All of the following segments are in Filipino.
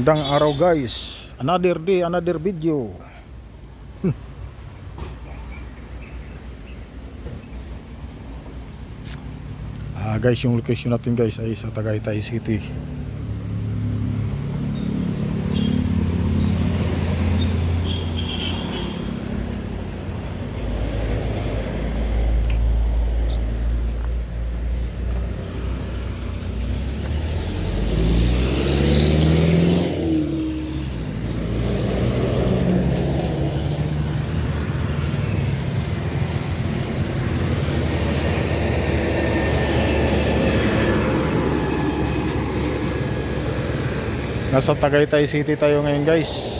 Magandang araw guys. Another day, another video. Guys, yung location natin guys ay sa Tagaytay City. Nasa Tagaytay City tayo ngayon guys.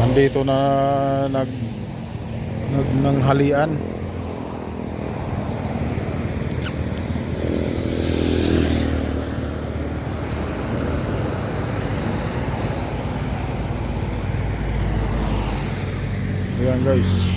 Andito na nagnanghalian. Ayan guys.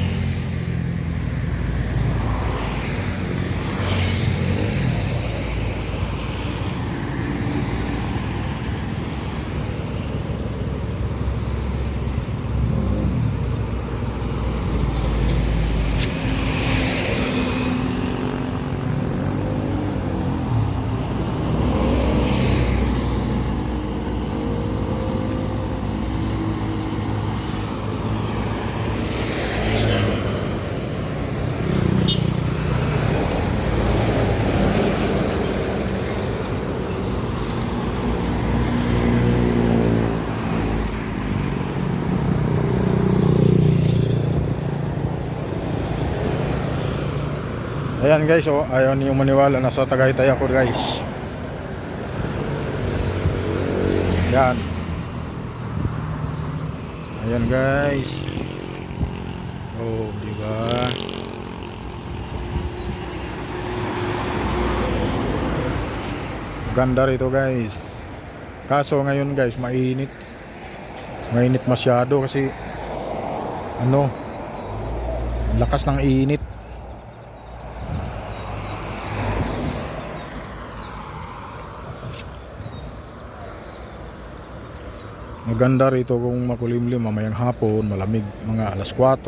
Ayan guys, oh, ayaw niyo maniwala, nasa Tagaytay ako guys. Ayan. Ayan guys. Oh, di ba? Ganda rito guys. Kaso ngayon guys, mainit. Mainit masyado kasi lakas ng init. Maganda rito kung makulimlim mamayang hapon, malamig, mga alas 4.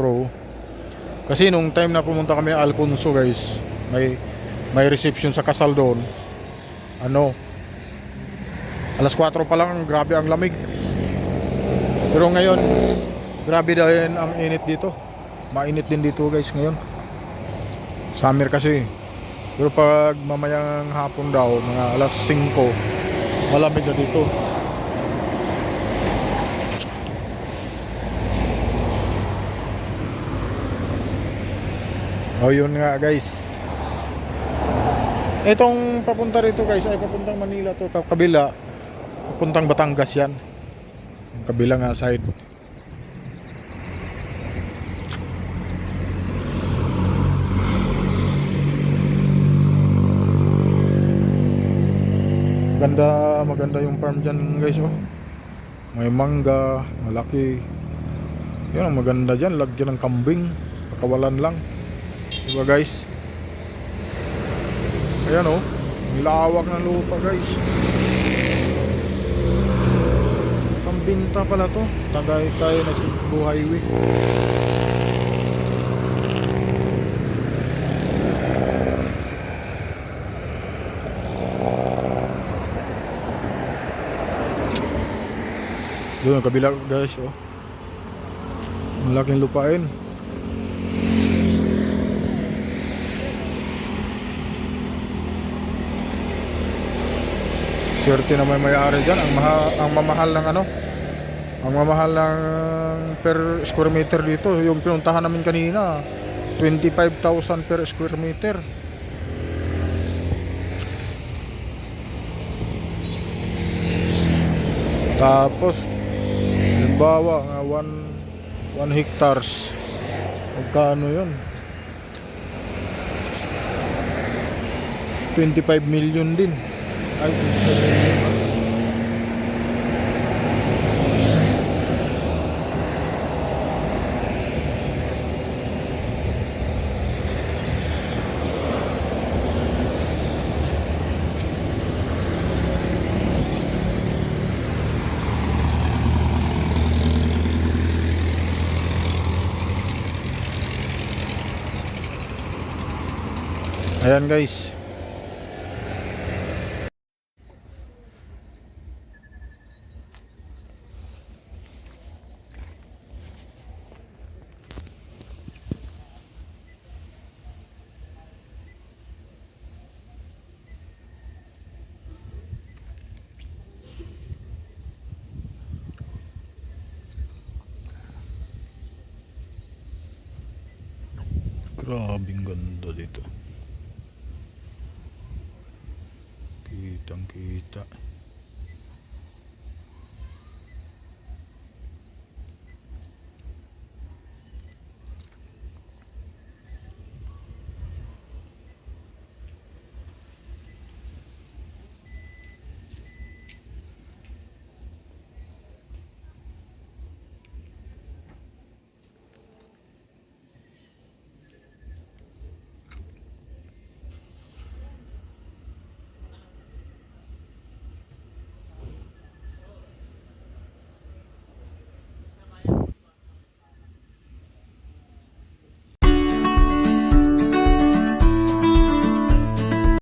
Kasi nung time na pumunta kami ng Alfonso guys, may reception sa kasal doon. Alas 4 pa lang, grabe ang lamig. Pero ngayon, grabe din ang init dito. Mainit din dito guys ngayon. Summer kasi. Pero pag mamayang hapon daw, mga alas 5, malamig na dito. Oh, yun nga guys. Itong papunta rito guys ay papuntang Manila to, kabila. Papuntang Batangas yan. Yung kabila nga side. Maganda yung farm dyan guys, oh. May mangga, malaki. Yan ang maganda dyan, lagyan ng kambing. Pakawalan lang. Diba guys? Ayan oh, nilawak ng lupa guys. Pambinta pala to. Tagaytay na Cebu Highway. Doon ang kabila guys, oh. Malaking lupain. Swerte na may ari dyan. Ang mamahal ng ang mamahal ng per square meter dito. Yung pinuntahan namin kanina, 25,000 per square meter. Tapos halimbawa nga 1 hectares, magkano yun? 25 million din. Ay, Ayan guys. Grabing ganda dito. Kitang kita.